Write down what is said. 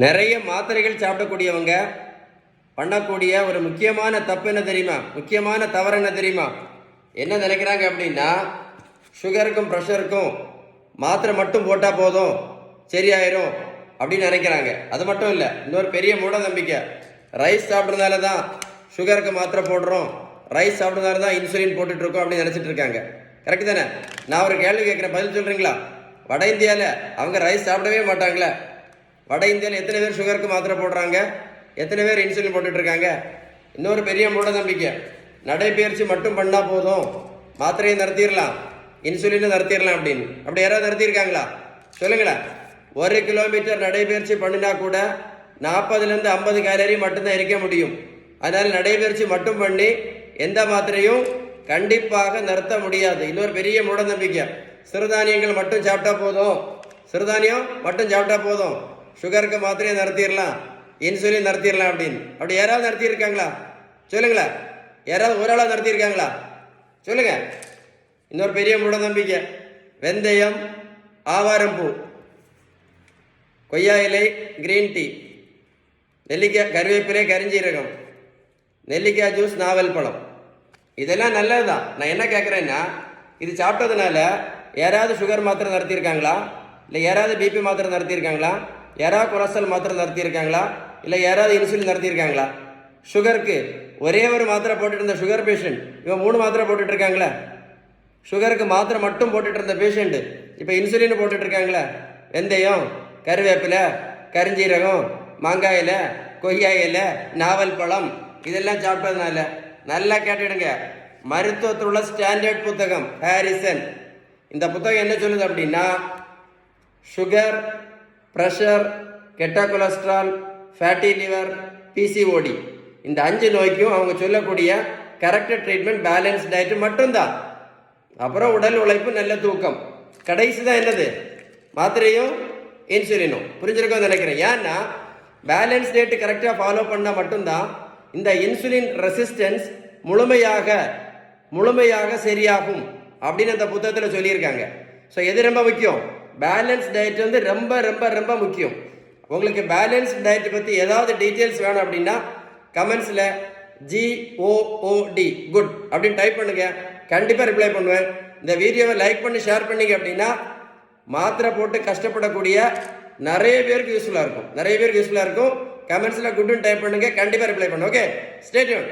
நிறைய மாத்திரைகள் சாப்பிடக்கூடியவங்க பண்ணக்கூடிய ஒரு முக்கியமான தப்பு என்ன தெரியுமா? முக்கியமான தவறு என்ன தெரியுமா? என்ன நினைக்கிறாங்க அப்படின்னா, சுகருக்கும் ப்ரெஷருக்கும் மாத்திரை மட்டும் போட்டால் போதும், சரியாயிரும் அப்படின்னு நினைக்கிறாங்க. அது மட்டும் இல்லை, இன்னொரு பெரிய மூட நம்பிக்கை. ரைஸ் சாப்பிட்றதுனால தான் சுகருக்கு மாத்திரை போடுறோம், ரைஸ் சாப்பிட்றதுனால தான் இன்சுலின் போட்டுட்ருக்கோம் அப்படின்னு நினச்சிட்டு இருக்காங்க. கரெக்டு தானே? நான் ஒரு கேள்வி கேட்குறேன், பதில் சொல்கிறீங்களா? வட இந்தியாவில் அவங்க ரைஸ் சாப்பிடவே மாட்டாங்களே. வட இந்தியாவில் எத்தனை பேர் சுகருக்கு மாத்திரை போடுறாங்க? எத்தனை பேர் இன்சுலின் போட்டுட்ருக்காங்க? இன்னொரு பெரிய மூட நம்பிக்கை, நடைபயிற்சி மட்டும் பண்ணால் போதும், மாத்திரையை நிறுத்திடலாம், இன்சுலினை நிறுத்திடலாம் அப்படின்னு. அப்படி யாராவது நிறுத்தியிருக்காங்களா? சொல்லுங்களேன். 1 கிலோமீட்டர் நடைபயிற்சி பண்ணினா கூட 40லேருந்து 50 கேலரி மட்டும்தான் எரிக்க முடியும். அதனால் நடைபயிற்சி மட்டும் பண்ணி எந்த மாத்திரையும் கண்டிப்பாக நிறுத்த முடியாது. இன்னொரு பெரிய மூட நம்பிக்கை, சிறுதானியங்கள் மட்டும் சாப்பிட்டா போதும், சிறுதானியம் மட்டும் சாப்பிட்டா போதும், சுகருக்கு மாத்திரையை நிறுத்திடலாம், இன்சுலின் நிறுத்திடலாம் அப்படின்னு. அப்படி யாராவது நிறுத்தியிருக்காங்களா? சொல்லுங்களேன். யாராவது ஒரு ஆளாக நிறுத்தியிருக்காங்களா? சொல்லுங்க. இன்னொரு பெரிய மூட நம்பிக்கை, வெந்தயம், ஆவாரம்பூ, கொய்யா இலை, கிரீன் டீ, நெல்லிக்காய், கருவேப்பிலை, கரிஞ்சீரகம், நெல்லிக்காய் ஜூஸ், நாவல் பழம், இதெல்லாம் நல்லது தான். நான் என்ன கேட்குறேன்னா, இது சாப்பிட்டதுனால யாராவது சுகர் மாத்திரை நிறுத்தியிருக்காங்களா? இல்லை யாராவது பிபி மாத்திரை நிறுத்தியிருக்காங்களா? யாராவது கொலஸ்ட்ரால் மாத்திரை நிறுத்தியிருக்காங்களா? இல்லை யாராவது இன்சுலின் நிறுத்தியிருக்காங்களா? சுகருக்கு ஒரே ஒரு மாத்திரை போட்டுட்டு இருந்த சுகர் பேஷண்ட் இவன் 3 மாத்திரை போட்டுட்டு இருக்காங்களே. சுகருக்கு மாத்திரை மட்டும் போட்டுட்டு இருந்த பேஷண்ட் இப்போ இன்சுலின் போட்டுட்டு இருக்காங்களே. வெந்தயம், கருவேப்பிலை, கரிஞ்சீரகம், மாங்காய் இலை, கொய்யா இலை, நாவல் பழம், இதெல்லாம் சாப்பிட்டதுனால. நல்லா கேட்டுடுங்க, மருத்துவத்தில் உள்ள ஸ்டாண்டர்ட் புத்தகம் ஹாரிசன். இந்த புத்தகம் என்ன சொல்லுது அப்படின்னா, சுகர், ப்ரெஷர், கெட்ட கொலஸ்ட்ரால், ஃபேட்டி லிவர், பிசிஓடி, இந்த 5 நோய்க்கும் அவங்க சொல்லக்கூடிய கரெக்டாக ட்ரீட்மெண்ட் பேலன்ஸ் டயட்டு மட்டும்தான். அப்புறம் உடல் உழைப்பு, நல்ல தூக்கம், கடைசி தான் என்னது? மாத்திரையும் இன்சுலினும். புரிஞ்சிருக்கோன்னு நினைக்கிறேன். ஏன்னா பேலன்ஸ் டயட்டு கரெக்டாக ஃபாலோ பண்ணால் மட்டும்தான் இந்த இன்சுலின் ரெசிஸ்டன்ஸ் முழுமையாக சரியாகும் அப்படின்னு அந்த புத்தகத்தில் சொல்லியிருக்காங்க. ஸோ எது ரொம்ப முக்கியம்? பேலன்ஸ் டயட் வந்து ரொம்ப ரொம்ப ரொம்ப முக்கியம். உங்களுக்கு பேலன்ஸ் டயட் பற்றி ஏதாவது டீட்டெயில்ஸ் வேணும் அப்படின்னா கமெண்ட்ஸில் GOOD குட் அப்படின்னு டைப் பண்ணுங்க, கண்டிப்பாக ரிப்ளை பண்ணுவேன். இந்த வீடியோவை லைக் பண்ணி ஷேர் பண்ணிங்க அப்படின்னா மாத்திரை போட்டு கஷ்டப்படக்கூடிய நிறைய பேருக்கு யூஸ்ஃபுல்லாக இருக்கும். கமெண்ட்ஸில் குட்னு டைப் பண்ணுங்க, கண்டிப்பாக ரிப்ளை பண்ணுங்க. Okay, stay tune.